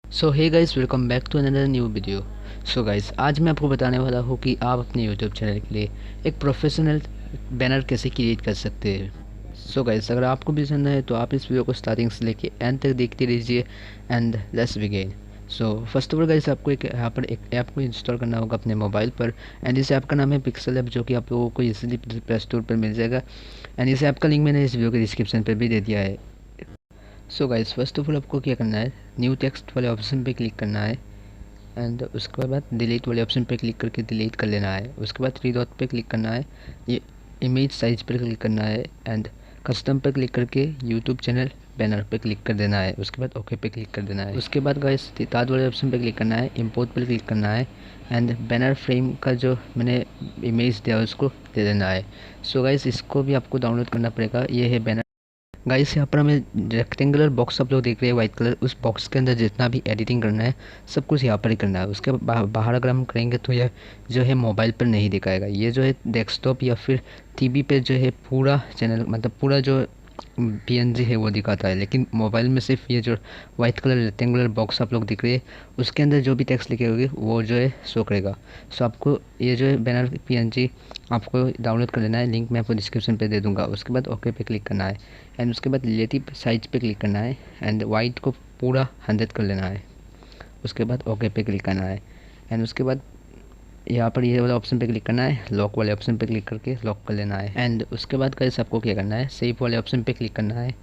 So hey guys, welcome back to another new video. So guys, आज मैं आपको बताने वाला हूँ कि आप अपने यूट्यूब चैनल के लिए एक प्रोफेशनल बैनर कैसे क्रिएट कर सकते हैं। सो गाइस, अगर आपको भी जानना है तो आप इस वीडियो को स्टार्टिंग से लेके एंड तक देखते रहिए and let's begin. So first of all guys, आपको यहाँ पर एक ऐप को इंस्टॉल करना होगा अपने मोबाइल पर एंड इस ऐप का नाम है पिक्सेलैब, जो कि आप लोगों को इजीली प्ले स्टोर पर मिल जाएगा एंड इस ऐप का लिंक मैंने इस वीडियो के डिस्क्रिप्शन पर भी दे दिया है। So guys, first of all आपको क्या करना है, न्यू टेक्स्ट वाले ऑप्शन पे क्लिक करना है एंड उसके बाद डिलीट वाले ऑप्शन पे क्लिक करके डिलीट कर लेना है। उसके बाद थ्री डॉट पे क्लिक करना है, ये इमेज साइज पर क्लिक करना है एंड कस्टम पर क्लिक करके यूट्यूब चैनल बैनर पे क्लिक कर देना है। उसके बाद ओके पे क्लिक कर देना है। उसके बाद गाइस थर्ड वाले ऑप्शन पे क्लिक करना है, इंपोर्ट पर क्लिक करना है एंड बैनर फ्रेम का जो मैंने इमेज दिया उसको दे देना है। सो गाइस, इसको भी आपको डाउनलोड करना पड़ेगा। ये है बैनर। गाइस, यहाँ पर हमें रेक्टेंगुलर बॉक्स आप लोग देख रहे हैं वाइट कलर, उस बॉक्स के अंदर जितना भी एडिटिंग करना है सब कुछ यहाँ पर ही करना है। उसके बाहर अगर हम करेंगे तो यह जो है मोबाइल पर नहीं दिखाएगा। ये जो है डेस्कटॉप या फिर टीवी पे जो है पूरा चैनल, मतलब पूरा जो पीएनजी है वो दिखाता है, लेकिन मोबाइल में सिर्फ ये जो वाइट कलर रेक्टेंगुलर बॉक्स आप लोग दिख रहे हैं उसके अंदर जो भी टेक्स्ट लिखे होंगे वो जो है शो करेगा। सो आपको ये जो है बैनर पीएनजी आपको डाउनलोड कर लेना है, लिंक मैं आपको डिस्क्रिप्शन पे दे दूंगा। उसके बाद ओके पे क्लिक करना है एंड उसके बाद रिलेटिव साइज पे क्लिक करना है एंड वाइट को पूरा 100 कर लेना है। उसके बाद ओके पे क्लिक करना है एंड उसके बाद यहाँ पर ये वाला ऑप्शन पे क्लिक करना है, लॉक वाले ऑप्शन पे क्लिक करके लॉक कर लेना है एंड उसके बाद गाइस आपको क्या करना है, सेव वाले ऑप्शन पे क्लिक करना है।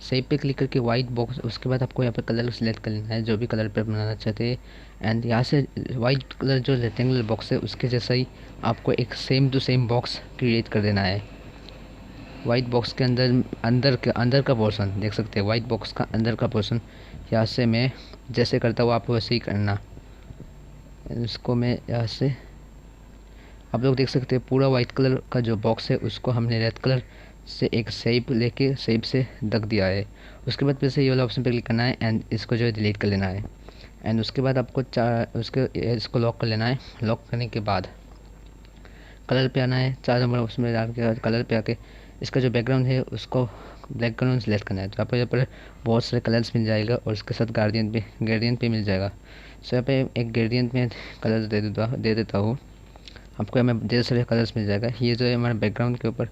सेव पे क्लिक करके वाइट बॉक्स, उसके बाद आपको यहाँ पर कलर सेलेक्ट कर लेना है जो भी कलर पे बनाना चाहते हैं एंड यहाँ से वाइट कलर जो रेक्टेंगुलर बॉक्स है उसके जैसा ही आपको एक same to same box create कर देना है। वाइट बॉक्स के अंदर का पोर्शन देख सकते हैं, वाइट बॉक्स का अंदर का पोर्शन यहाँ से मैं जैसे करता हूँ आपको वैसे ही करना। इसको मैं यहाँ से आप लोग देख सकते हैं पूरा वाइट कलर का जो बॉक्स है उसको हमने रेड कलर से एक शेप लेके शेप से ढक दिया है। उसके बाद फिर से ये वाला ऑप्शन पे क्लिक करना है एंड इसको जो है डिलीट कर लेना है एंड उसके बाद आपको इसको लॉक कर लेना है। लॉक करने के बाद कलर पे आना है, 4 नंबर ऑप्शन में डाल के कलर पे आके इसका जो बैकग्राउंड है उसको बैकग्राउंड सेलेक्ट करना है। तो आपको यहाँ पर बहुत सारे कलर्स मिल जाएगा और उसके साथ ग्रेडियंट पे मिल जाएगा। सो यहाँ पे एक ग्रेडियंट में कलर दे देता हूँ आपको। यहाँ में ढेर सारे कलर्स मिल जाएगा। ये जो है हमारे बैकग्राउंड के ऊपर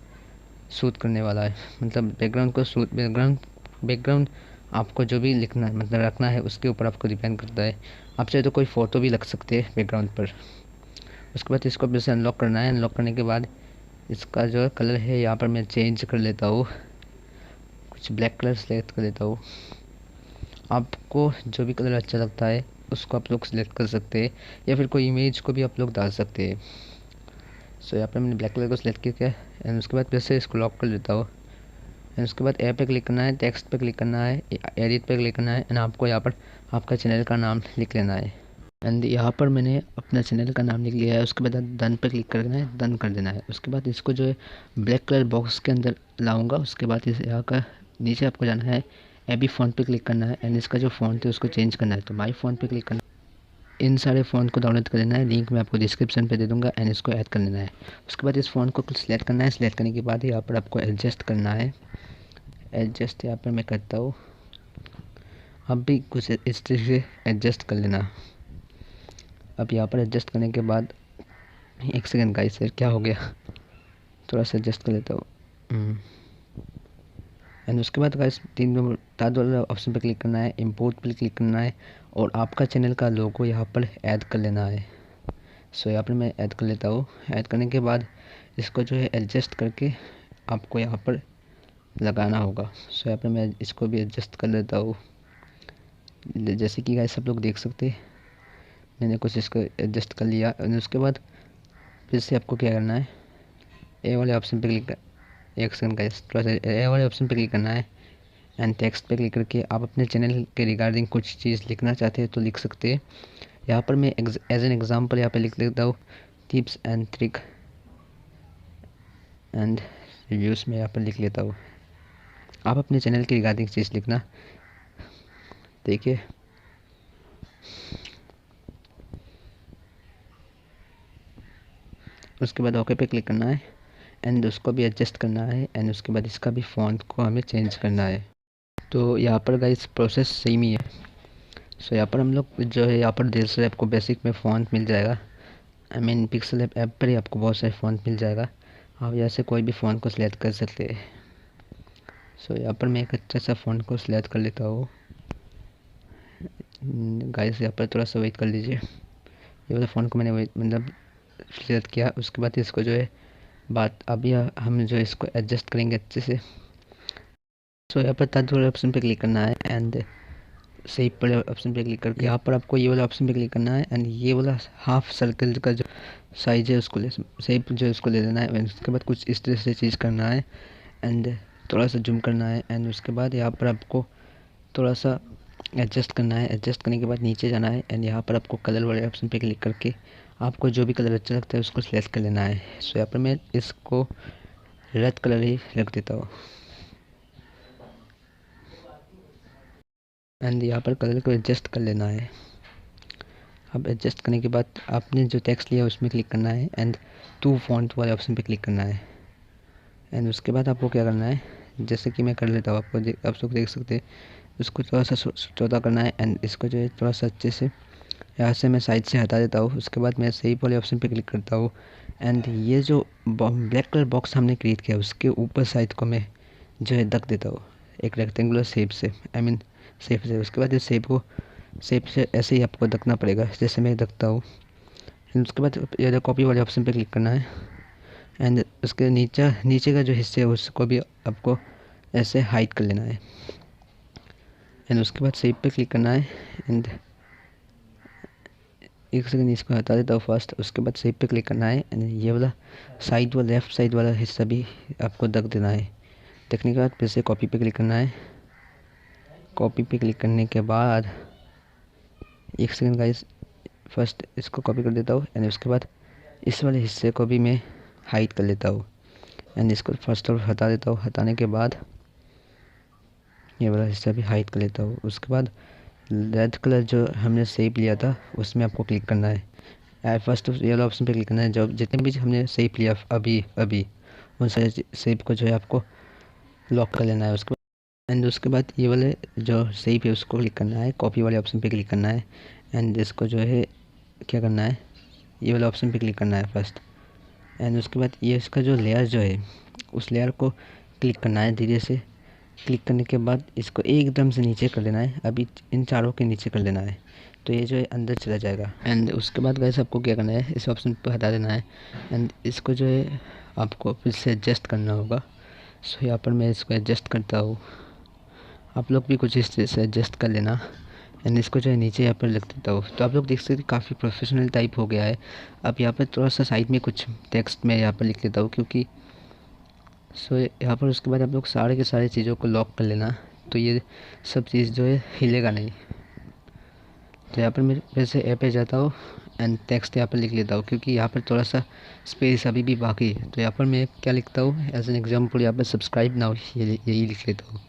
सूट करने वाला है, मतलब बैकग्राउंड आपको जो भी लिखना है मतलब रखना है उसके ऊपर आपको डिपेंड करता है। आप चाहे तो कोई फ़ोटो भी लग सकते हैं बैकग्राउंड पर। उसके बाद इसको फिर से अनलॉक करना है। अनलॉक करने के बाद इसका जो कलर है यहाँ पर मैं चेंज कर लेता हूँ, कुछ ब्लैक कलर सेलेक्ट कर लेता हूँ। आपको जो भी कलर अच्छा लगता है उसको आप लोग सेलेक्ट कर सकते हैं या फिर कोई इमेज को भी आप लोग डाल सकते हैं। सो यहाँ पर मैंने ब्लैक कलर को सिलेक्ट किया एंड उसके बाद फिर से इसको लॉक कर लेता हूँ एंड उसके बाद ए पे क्लिक करना है, टेक्स्ट पे क्लिक करना है, एडिट पे क्लिक करना है एंड आपको यहाँ पर आपका चैनल का नाम लिख लेना है एंड यहाँ पर मैंने अपना चैनल का नाम लिख लिया है। उसके बाद डन पे क्लिक करना है, डन कर देना है। उसके बाद इसको जो है ब्लैक कलर बॉक्स के अंदर लाऊंगा। उसके बाद इस यहाँ का नीचे आपको जाना है, एबी फ़ॉन्ट पे क्लिक करना है एंड इसका जो फ़ॉन्ट है उसको चेंज करना है। तो माई फ़ॉन्ट पे क्लिक करना है, इन सारे फ़ॉन्ट को डाउनलोड कर लेना है, लिंक मैं आपको डिस्क्रिप्शन पे दे दूंगा एंड इसको ऐड कर लेना है। उसके बाद इस फ़ॉन्ट को सिलेक्ट करना है। सिलेक्ट करने के बाद यहाँ पर आपको एडजस्ट करना है। एडजस्ट यहाँ पर मैं करता हूँ, आप भी कुछ इस तरीके से एडजस्ट कर लेना। अब यहाँ पर एडजस्ट करने के बाद एक सेकंड गाइस, फिर क्या हो गया, थोड़ा सा एडजस्ट कर लेता हूँ एंड उसके बाद गाइस 3 नंबर थर्ड वाला ऑप्शन पे क्लिक करना है, इंपोर्ट पे क्लिक करना है और आपका चैनल का लोगो यहाँ पर ऐड कर लेना है। सो यहाँ पर मैं ऐड कर लेता हूँ। ऐड करने के बाद इसको जो है एडजस्ट करके आपको यहाँ पर लगाना होगा। सो यहाँ पर मैं इसको भी एडजस्ट कर लेता हूँ, जैसे कि गाइस आप लोग देख सकते हैं मैंने कुछ इसको एडजस्ट कर लिया। और उसके बाद फिर से आपको क्या करना है, ए वाले ऑप्शन पे क्लिक एक सेकंड का थोड़ा सा ए वाले ऑप्शन पे क्लिक करना है एंड टेक्स्ट पे क्लिक करके आप अपने चैनल के रिगार्डिंग कुछ चीज़ लिखना चाहते हैं तो लिख सकते हैं। यहाँ पर मैं एज एन एग्जांपल यहाँ पे लिख देता हूँ, tips and trick and reviews में यहाँ पर लिख लेता हूँ। आप अपने चैनल के रिगार्डिंग चीज़ लिखना, देखिए। उसके बाद ओके पे क्लिक करना है एंड उसको भी एडजस्ट करना है एंड उसके बाद इसका भी फ़ॉन्ट को हमें चेंज करना है। तो यहाँ पर गाइस प्रोसेस सेम ही है। सो यहाँ पर हम लोग जो है यहाँ पर दूसरे आपको बेसिक में फ़ॉन्ट मिल जाएगा। आई मीन पिक्सेल ऐप पर ही आपको बहुत सारे फ़ॉन्ट मिल जाएगा। आप यहाँ से कोई भी फ़ॉन्ट को सिलेक्ट कर सकते हैं। सो यहाँ पर मैं एक अच्छा सा फ़ॉन्ट को सिलेक्ट कर लेता हूँ। गाइस यहाँ पर थोड़ा सा वेट कर लीजिए। ये वाला फ़ॉन्ट को मैंने मतलब सिलेक्ट किया। उसके बाद इसको जो है बात अभी हम जो इसको एडजस्ट करेंगे अच्छे से। सो यहाँ पर थर्ड वाले ऑप्शन पे क्लिक करना है एंड शेप वाले ऑप्शन पे क्लिक करके यहाँ पर आपको ये वाला ऑप्शन पे क्लिक करना है एंड ये वाला हाफ सर्कल का जो साइज है उसको ले शेप जो है उसको ले लेना है। उसके बाद कुछ इस तरह से चीज़ करना है एंड थोड़ा सा जूम करना है एंड उसके बाद यहाँ पर आपको थोड़ा सा एडजस्ट करना है। एडजस्ट करने के बाद नीचे जाना है एंड यहाँ पर आपको कलर वाले ऑप्शन पे क्लिक करके आपको जो भी कलर अच्छा लगता है उसको सिलेक्ट कर लेना है। सो यहाँ पर मैं इसको रेड कलर ही रख देता हूँ एंड यहाँ पर कलर को एडजस्ट कर लेना है। अब एडजस्ट करने के बाद आपने जो टेक्स्ट लिया उसमें क्लिक करना है एंड टू फॉन्ट वाले ऑप्शन पे क्लिक करना है एंड उसके बाद आपको क्या करना है, जैसे कि मैं कर लेता हूँ, आप लोग देख सकते हैं। उसको थोड़ा सा चौड़ा करना है एंड इसको जो है थोड़ा सा अच्छे से यहाँ से मैं साइड से हटा देता हूँ। उसके बाद मैं सही वाले ऑप्शन पे क्लिक करता हूँ एंड ये जो ब्लैक कलर बॉक्स हमने क्रिएट किया उसके ऊपर साइड को मैं जो है ढक देता हूँ एक रेक्टेंगुलर शेप से, आई मीन शेप से। उसके बाद इस शेप से ऐसे ही आपको ढकना पड़ेगा जैसे मैं ढकता हूँ। उसके बाद ये कॉपी वाले ऑप्शन पे क्लिक करना है एंड उसके नीचे का जो हिस्से है उसको भी आपको ऐसे हाइड कर लेना है एंड उसके बाद शेप पे क्लिक करना है एंड एक सेकंड इसको हटा देता हूँ फर्स्ट। उसके बाद शेप पे क्लिक करना है एंड ये वाला साइड वाला लेफ़्ट साइड वाला हिस्सा भी आपको ढक देना है। ढकने के बाद फिर से कॉपी पे क्लिक करना है। कॉपी पे क्लिक करने के बाद एक सेकंड गाइस, फर्स्ट इसको कॉपी कर देता हूँ एंड उसके बाद इस वाले हिस्से को भी मैं हाइड कर लेता हूँ एंड इसको फर्स्ट और हटा देता हूँ। हटाने के बाद ये वाला हिस्सा भी हाइड कर लेता हूँ। उसके बाद रेड कलर जो हमने शेप लिया था उसमें आपको क्लिक करना है। फर्स्ट ये वाला ऑप्शन पे क्लिक करना है। जो जितने भी हमने शेप लिया अभी उन सारे शेप को जो है आपको लॉक कर लेना है। उसके बाद एंड उसके बाद ये वाले जो शेप है उसको क्लिक करना है। कॉपी वाले ऑप्शन पे क्लिक करना है एंड इसको जो है क्या करना है, ये वाला ऑप्शन पे क्लिक करना है फर्स्ट एंड उसके बाद ये इसका जो लेयर जो है उस लेयर को क्लिक करना है धीरे से। क्लिक करने के बाद इसको एकदम से नीचे कर देना है। अभी इन चारों के नीचे कर देना है तो ये जो है अंदर चला जाएगा एंड उसके बाद गाइस आपको क्या करना है, इस ऑप्शन पर हटा देना है एंड इसको जो है आपको फिर से एडजस्ट करना होगा। सो यहाँ पर मैं इसको एडजस्ट करता हूँ, आप लोग भी कुछ इस तरह से एडजस्ट कर लेना एंड इसको जो है नीचे यहाँ पर लिख देता हूँ। तो आप लोग देख सकते हैं काफ़ी प्रोफेशनल टाइप हो गया है। अब यहाँ पर थोड़ा सा साइड में कुछ टेक्स्ट मैं यहाँ पर लिख देता हूँ क्योंकि सो यहाँ पर उसके बाद आप लोग सारे के सारे चीज़ों को लॉक कर लेना तो ये सब चीज़ जो है हिलेगा नहीं। तो यहाँ पर मैं फिर से ऐप पे जाता हूँ एंड टेक्स्ट यहाँ पर लिख लेता हूँ क्योंकि यहाँ पर थोड़ा सा स्पेस अभी भी बाकी है। तो यहाँ पर मैं क्या लिखता हूँ, एज एन एग्जाम्पल यहाँ पर सब्सक्राइब नाउ यही लिख लेता हूँ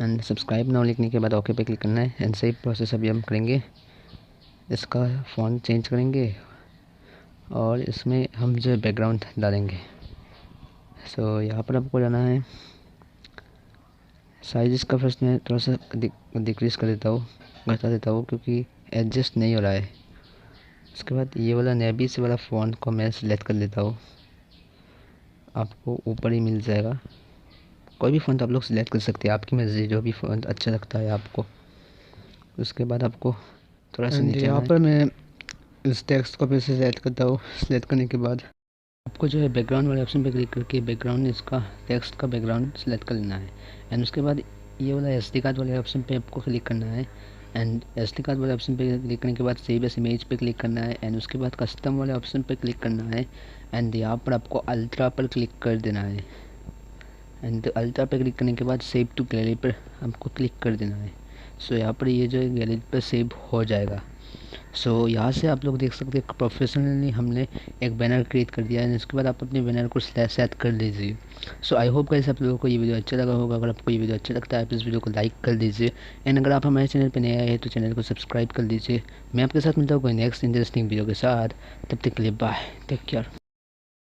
एंड सब्सक्राइब नाउ लिखने के बाद ओके पे क्लिक करना है एंड सेम प्रोसेस अभी हम करेंगे। इसका फ़ॉन्ट चेंज करेंगे और इसमें हम जो है बैकग्राउंड डालेंगे। सो यहाँ पर आपको जाना है, साइज इसका फर्स्ट में थोड़ा सा डिक्रीज़ कर देता हूँ, घटा देता हूँ क्योंकि एडजस्ट नहीं हो रहा है। उसके बाद ये वाला नेवी से वाला फ़ॉन्ट को मैं सिलेक्ट कर लेता हूँ, आपको ऊपर ही मिल जाएगा। कोई भी फ़ॉन्ट आप लोग सिलेक्ट कर सकते हैं, आपकी मर्ज़ी, जो भी फ़ॉन्ट अच्छा लगता है आपको। उसके बाद आपको थोड़ा सा नीचे यहाँ पर मैं इस टेक्स्ट को फिर से सिलेक्ट करता हूँ। सिलेक्ट करने के बाद आपको जो है बैकग्राउंड वाले ऑप्शन पे क्लिक करके बैकग्राउंड इसका टेक्स्ट का बैकग्राउंड सेलेक्ट कर लेना है एंड उसके बाद ये वाला एसडी कार्ड वाले ऑप्शन पे आपको क्लिक करना है एंड एसडी कार्ड वाले ऑप्शन पे क्लिक करने के बाद सेव एस इमेज पे क्लिक करना है एंड उसके बाद कस्टम वाले ऑप्शन पे क्लिक करना है एंड यहाँ पर आपको अल्ट्रा पर क्लिक कर देना है एंड अल्ट्रा पे क्लिक करने के बाद सेव टू गैलरी पर आपको क्लिक कर देना है। सो यहाँ पर ये जो है गैलरी पर सेव हो जाएगा। सो यहाँ से आप लोग देख सकते हैं प्रोफेशनली हमने एक बैनर क्रिएट कर दिया है। इसके बाद आप अपने बैनर को सेट कर दीजिए। सो आई होप गाइस आप लोगों को ये वीडियो अच्छा लगा होगा। अगर आपको ये वीडियो अच्छा लगता है तो इस वीडियो को लाइक कर दीजिए एंड अगर आप हमारे चैनल पर नए आए हैं तो चैनल को सब्सक्राइब कर दीजिए। मैं आपके साथ मिलता हूँ कोई नेक्स्ट इंटरेस्टिंग वीडियो के साथ, तब तक के लिए बाय, टेक केयर।